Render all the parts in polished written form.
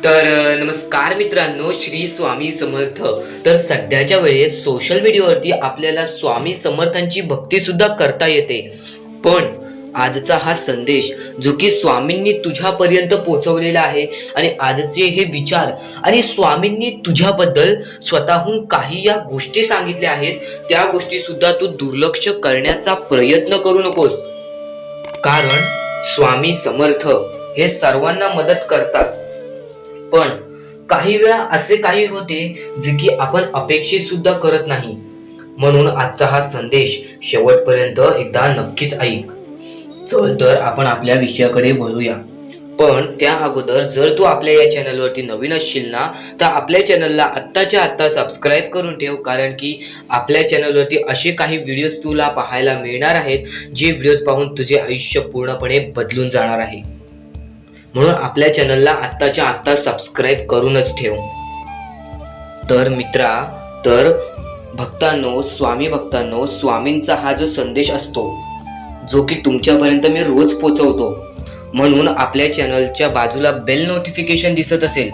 नमस्कार मित्रांनो, श्री स्वामी समर्थ। तर सध्याच्या वेळेत सोशल मीडियावरती आपल्याला स्वामी समर्थांची भक्ती सुद्धा करता येते, पण आजचा हा संदेश जो की स्वामींनी तुझ्यापर्यंत पोहोचवलेला आहे आणि आजचे हे विचार आणि स्वामींनी तुझ्याबद्दल स्वतःहून काही या गोष्टी सांगितल्या आहेत, त्या गोष्टी सुद्धा तू दुर्लक्ष करण्याचा प्रयत्न करू नकोस। कारण स्वामी समर्थ हे सर्वांना मदत करतात, पण काही वेळा असे काही होते जे की आपण अपेक्षित सुद्धा करत नाही। म्हणून आजचा हा संदेश शेवटपर्यंत एकदा नक्कीच ऐक। चल तर आपण आपल्या विषयाकडे वळूया, पण त्या अगोदर जर तू आपल्या या चॅनलवरती नवीन असशील ना, तर आपल्या चॅनलला आत्ताच्या आत्ता सबस्क्राईब करून ठेव, कारण की आपल्या चॅनलवरती असे काही व्हिडिओज तुला पाहायला मिळणार आहेत जे व्हिडिओज पाहून तुझे आयुष्य पूर्णपणे बदलून जाणार आहे। म्हणून आपल्या चॅनलला आत्ताच्या आत्ता सबस्क्राईब करूनच ठेव। तर मित्रा, तर भक्तांनो, स्वामी भक्तांनो, स्वामींचा हा जो संदेश असतो जो की तुमच्यापर्यंत मी रोज पोहोचवतो, म्हणून आपल्या चॅनलच्या बाजूला बेल नोटिफिकेशन दिसत असेल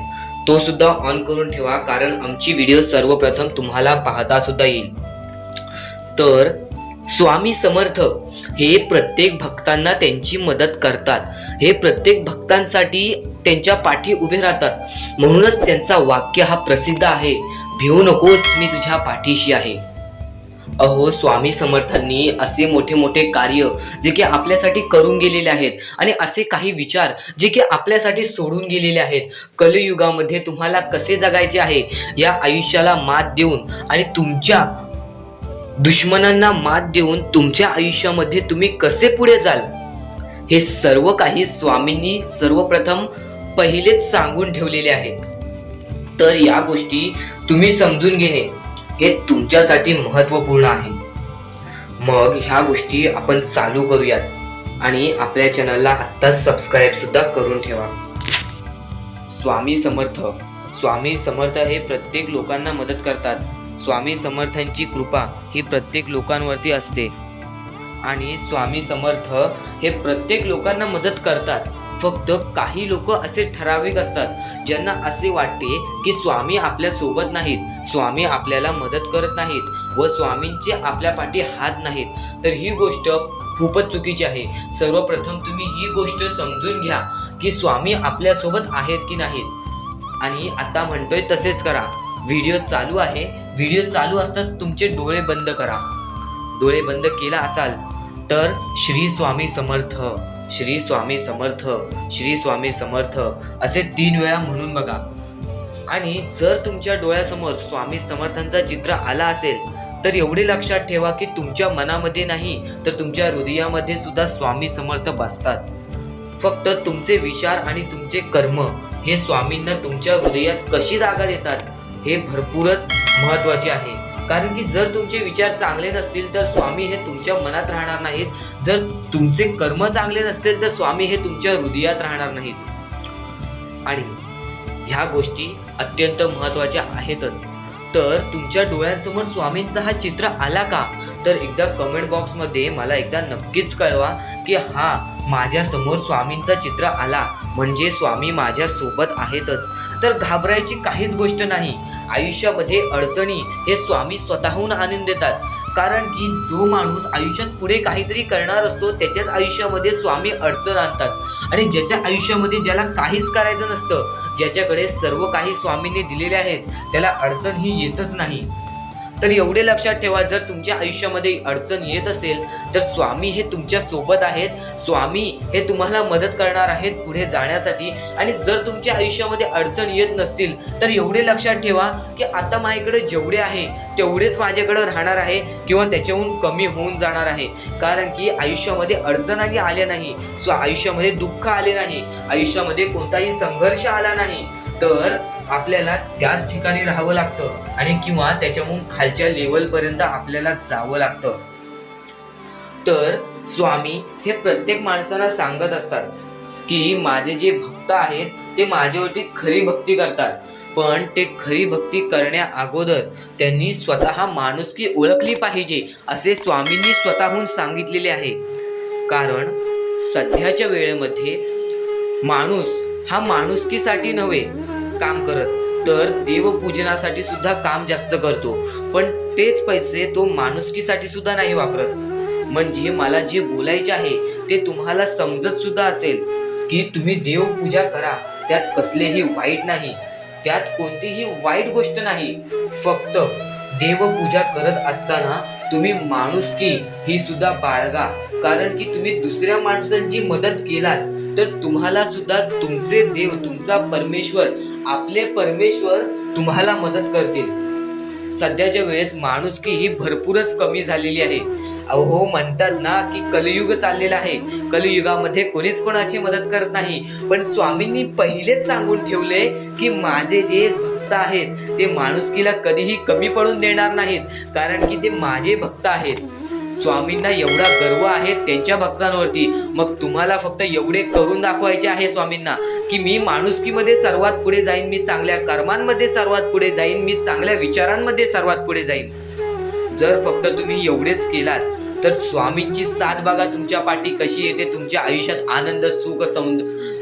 तो सुद्धा ऑन करून ठेवा, कारण आमची व्हिडिओ सर्वप्रथम तुम्हाला पाहता सुद्धा येईल। तर स्वामी समर्थ हे प्रत्येक भक्तांना त्यांची मदत करतात, हे प्रत्येक भक्तांसाठी त्यांच्या पाठी उभे राहतात। म्हणूनच त्यांचा वाक्य हा प्रसिद्ध आहे, भिवू नकोस, मी तुझ्या पाठीशी आहे। अहो, स्वामी समर्थांनी असे मोठे मोठे कार्य जे की आपल्यासाठी करून गेलेले आहेत आणि असे काही विचार जे की आपल्यासाठी सोडून गेलेले आहेत। कलियुगामध्ये तुम्हाला कसे जगायचे आहे, या आयुष्याला मात देऊन आणि तुमच्या दुश्मनांना मात देऊन तुमच्या आयुष्यामध्ये तुम्ही कसे पुढे जाल, हे सर्व काही स्वामींनी सर्वप्रथम पहिलेच सांगून ठेवलेले आहे। तर या गोष्टी तुम्ही समजून घेणे हे तुमच्यासाठी महत्त्वपूर्ण आहे। मग ह्या गोष्टी आपण चालू करूयात आणि आपल्या चॅनलला आत्ताच सबस्क्राईब सुद्धा करून ठेवा। स्वामी समर्थ हे प्रत्येक लोकांना मदत करतात। स्वामी समर्थांची कृपा ही प्रत्येक लोकांवरती असते आणि स्वामी समर्थ हे प्रत्येक लोकांना मदत करतात। फक्त काही लोक असे ठराविक असतात ज्यांना असे वाटते की स्वामी आपल्या सोबत नाहीत, स्वामी आपल्याला मदत करत नाहीत व स्वामींचे आपल्या पाठी हात नाहीत। तर ही गोष्ट खूपच चुकीची आहे। सर्वप्रथम तुम्ही ही गोष्ट समजून घ्या की स्वामी आपल्या सोबत आहेत की नाहीत। आणि आता म्हणतोय तसेच करा। व्हिडिओ चालू आहे, व्हिडिओ चालू असताच तुमचे डोळे बंद करा। डोळे बंद केला असाल तर श्री स्वामी समर्थ, श्री स्वामी समर्थ, श्री स्वामी समर्थ असे 3 वेळा म्हणून बघा। आणि जर तुमच्या डोळ्यासमोर स्वामी समर्थांचा चित्र आला असेल तर एवढे लक्षात ठेवा की तुमच्या मनामध्ये नाही तर तुमच्या हृदयामध्ये सुद्धा स्वामी समर्थ बसतात। फक्त तुमचे विचार आणि तुमचे कर्म हे स्वामींना तुमच्या हृदयात कशी जागा देतात हे भरपूरच महत्त्वाचे आहे। कारण की जर तुमचे विचार चांगले नसतील तर स्वामी हे तुमच्या मनात राहणार नाहीत, जर तुमचे कर्म चांगले नसतील तर स्वामी हे तुमच्या हृदयात राहणार नाहीत। आणि ह्या गोष्टी अत्यंत महत्त्वाच्या आहेतच। तर तुमच्या डोळ्यांसमोर स्वामींचा हा चित्र आला का, तर एकदा कमेंट बॉक्समध्ये मला एकदा नक्कीच कळवा की हा, माझ्या समोर स्वामींचा चित्र आला म्हणजे स्वामी माझ्या सोबत आहेतच। तर घाबरायची काहीच गोष्ट नाही। आयुष्यामध्ये अडचणी हे स्वामी स्वतःहून आणून देतात, कारण की जो माणूस आयुष्यात पुढे काहीतरी करणार असतो त्याच्याच आयुष्यामध्ये स्वामी अडचण आणतात। आणि ज्याच्या आयुष्यामध्ये ज्याला काहीच करायचं नसतं, ज्याच्याकडे सर्व काही स्वामींनी दिलेले आहेत, त्याला अडचण ही येतच नाही। तर एवढे लक्षात ठेवा, जर तुमच्या आयुष्यामध्ये अडचण येत असेल तर स्वामी हे तुमच्या सोबत आहेत, स्वामी हे तुम्हाला मदत करणार आहेत पुढे जाण्यासाठी। आणि जर तुमच्या आयुष्यामध्ये अडचण येत नसतील तर एवढे लक्षात ठेवा की आता माझ्याकडे जेवढे आहे तेवढेच माझ्याकडे राहणार आहे किंवा त्याच्याहून कमी होऊन जाणार आहे। कारण की आयुष्यामध्ये अडचणी आल्या नाही, आयुष्यामध्ये दुःख आले नाही, आयुष्यामध्ये कोणताही संघर्ष आला नाही, तर आपल्याला त्याच ठिकाणी राहावं लागतं आणि किंवा त्याच्याहून खालच्या लेवलपर्यंत आपल्याला जावं लागतं। तर स्वामी हे प्रत्येक माणसाला सांगत असतात की माझे जे भक्त आहेत ते माझ्यावरती खरी भक्ती करतात, पण ते खरी भक्ती करण्या अगोदर त्यांनी स्वतः माणुसकी ओळखली पाहिजे असे स्वामींनी स्वतःहून सांगितलेले आहे। कारण सध्याच्या वेळेमध्ये माणूस हा माणुसकीसाठी नव्हे काम करत, तर देवपूजनासाठी सुद्धा काम जास्त करतो, पण तेच पैसे तो माणुसकीसाठी सुद्धा नाही वापरत. म्हणजे मला जे बोलायचे आहे ते तुम्हाला समजत सुद्धा असेल की तुम्ही देवपूजा करा, त्यात कसलेही वाईट नाही, त्यात कोणतीही वाईट गोष्ट नाही. फक्त देवपूजा करत असताना तुम्ही माणुसकी ही सुद्धा बाळगा, कारण की तुम्ही दुसऱ्या माणसांची मदत केलात तर तुम्हाला सुद्धा तुमचे देव, तुमचा परमेश्वर, आपले परमेश्वर तुम्हाला मदत करतील. सध्याच्या वेळेत माणुसकी ही भरपूरच कमी झालेली आहे. अहो, म्हणतात ना की कलियुग चाललेला आहे, कलियुगामध्ये कोणीच कोणाची मदत करत नाही. पण स्वामींनी पहिलेच सांगून ठेवले की माझे जे भक्त आहेत ते माणुसकीला कधीही कमी पडून देणार नाहीत, कारण की ते माझे भक्त आहेत. स्वामींना एवढा गर्व आहे त्यांच्या भक्तांवरती, मग तुम्हाला फक्त एवढे करून दाखवायचे आहे स्वामींना की मी माणुसकीमध्ये सर्वात पुढे जाईन, मी चांगल्या कर्मांमध्ये सर्वात पुढे जाईन, मी चांगल्या विचारांमध्ये सर्वात पुढे जाईन. जर फक्त तुम्ही एवढेच केलात तर स्वामींची साथ बघा तुमच्या पाठी कशी येते. तुमच्या आयुष्यात आनंद, सुख,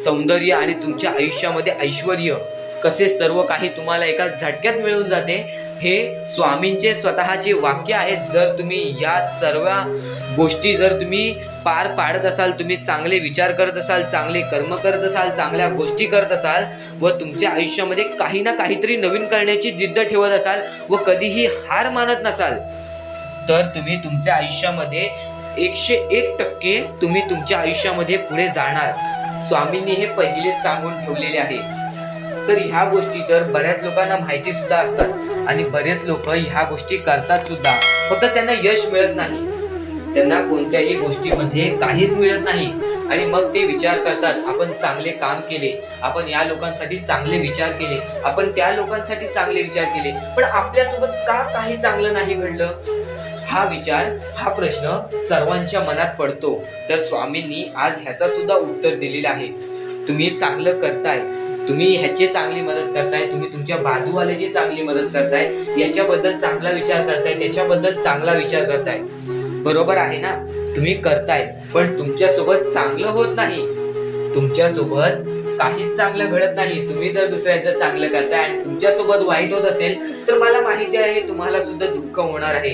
सौंदर्य आणि तुमच्या आयुष्यामध्ये ऐश्वर्य कसे सर्व काही तुम्हाला एका झटक्यात मिळून जाते. हे स्वामींचे स्वतःचे वाक्य आहेत. जर तुम्ही या सर्व गोष्टी जर तुम्ही पार पाडत असाल, तुम्ही चांगले विचार करत असाल, चांगले कर्म करत असाल, चांगल्या गोष्टी करत असाल व तुमच्या आयुष्यामध्ये काही ना काहीतरी नवीन करण्याची जिद्द ठेवत असाल व कधीही हार मानत नसाल, तर तुम्ही तुमच्या आयुष्यामध्ये 101% तुम्ही तुमच्या आयुष्यामध्ये पुढे जाणार. स्वामींनी हे पहिलेच सांगून ठेवलेले आहे. तर ह्या गोष्टी तर बऱ्याच लोकांना माहिती सुद्धा असतात आणि बरेच लोक ह्या गोष्टी करतात सुद्धा, फक्त त्यांना यश मिळत नाही, त्यांना कोणत्याही गोष्टीमध्ये काहीच मिळत नाही. आणि मग ते विचार करतात आपण चांगले काम केले, आपण या लोकांसाठी चांगले विचार केले, आपण त्या लोकांसाठी चांगले विचार केले, पण आपल्यासोबत का काही चांगलं नाही घडलं. हा विचार, हा प्रश्न सर्वांच्या मनात पडतो. तर स्वामींनी आज ह्याचा सुद्धा उत्तर दिलेलं आहे. तुम्ही चांगलं करताय, तुम्ही ह्याची चांगली मदत करताय, तुम्ही तुमच्या बाजूवाल्याची चांगली मदत करताय, याच्याबद्दल चांगला विचार करताय, त्याच्याबद्दल चांगला विचार करताय, बरोबर आहे ना. तुम्ही करताय पण तुमच्यासोबत चांगलं होत नाही, तुमच्यासोबत काहीच चांगलं घडत नाही. तुम्ही जर दुसऱ्याचं चांगलं करताय आणि तुमच्यासोबत वाईट होत असेल तर मला माहिती आहे तुम्हाला सुद्धा दुःख होणार आहे.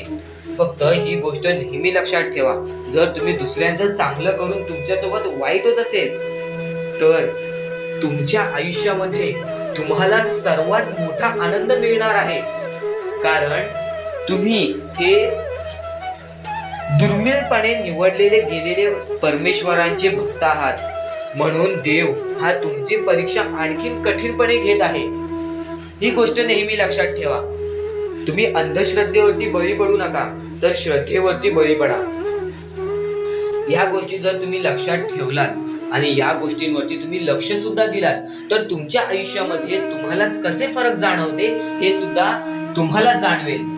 फक्त ही गोष्ट नेहमी लक्षात ठेवा, जर तुम्ही दुसऱ्यांचं चांगलं करून तुमच्यासोबत वाईट होत असेल तर तुमच्या आयुष्यामध्ये तुम्हाला सर्वात मोठा आनंद मिळणार आहे, कारण तुम्ही हे दुर्मिळपणे निवडलेले गेलेले परमेश्वरांचे भक्त आहात. म्हणून देव हा तुमची परीक्षा आणखीन कठीणपणे घेत आहे. ही गोष्ट नेहमी लक्षात ठेवा. तुम्ही अंधश्रद्धेवरती बळी पडू नका, तर श्रद्धेवरती बळी पडा. या गोष्टी जर तुम्ही लक्षात ठेवलात आणि या गोष्टींवरती तुम्ही लक्ष सुद्धा दिलात तर तुमच्या आयुष्यामध्ये तुम्हालाच कसे फरक जाणवते हे सुद्धा तुम्हाला जाणवेल.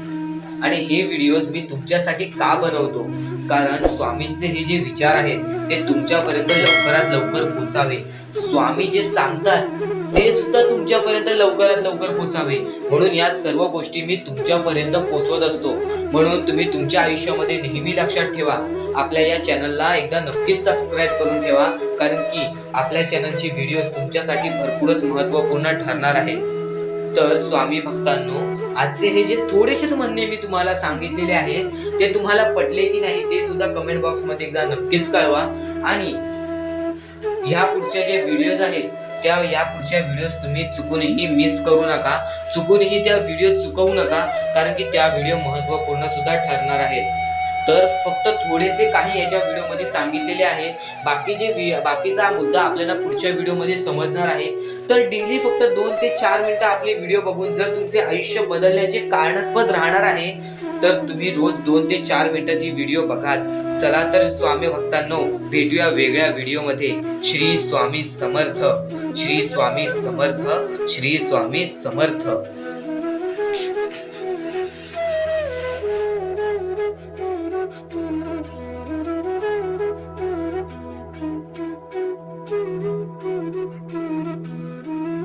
आणि हे व्हिडिओज मी तुमच्यासाठी का बनवतो, कारण स्वामींचे हे जे विचार आहेत ते तुमच्यापर्यंत लवकरात लवकर पोचावे. स्वामी जे सांगतात ते सुद्धा तुमच्यापर्यंत लवकरात लवकर पोचावे, म्हणून या सर्व गोष्टी मी तुमच्यापर्यंत पोचवत असतो. म्हणून तुम्ही तुमच्या आयुष्यामध्ये नेहमी लक्षात ठेवा, आपल्या या चॅनलला एकदा नक्कीच सबस्क्राईब करून ठेवा, कारण की आपल्या चॅनलची व्हिडिओज तुमच्यासाठी भरपूरच महत्त्वपूर्ण ठरणार आहेत. तर स्वामी भक्तांनो, आजचे हे जे थोडेसेच म्हणणे मी तुम्हाला सांगितलेले आहेत ते तुम्हाला पटले की नाही ते सुद्धा कमेंट बॉक्स मध्ये एकदा नक्कीच कळवा. आणि या पुढच्या जे व्हिडिओज आहेत त्या या पुढच्या व्हिडिओज तुम्ही चुकूनही मिस करू नका, चुकूनही त्या व्हिडिओ चुकवू नका, कारण की त्या व्हिडिओ महत्त्वपूर्ण सुद्धा ठरणार आहेत. तर फक्त थोडेसे काही याच्या व्हिडिओमध्ये सांगितलेले आहे, बाकीचा मुद्दा आपल्याला पुढच्या व्हिडिओमध्ये समजणार आहे. तर डेली फक्त 2 ते 4 मिनिटं आपले व्हिडिओ बघून जर तुमचे आयुष्य बदलण्याचे कारणस्पद राहणार आहे तर तुम्ही रोज 2 ते 4 मिनिटं ती व्हिडिओ बघाच. चला तर स्वामी भक्तांनो, भेटूया वेगळ्या व्हिडिओमध्ये. श्री स्वामी समर्थ, श्री स्वामी समर्थ, श्री स्वामी समर्थ.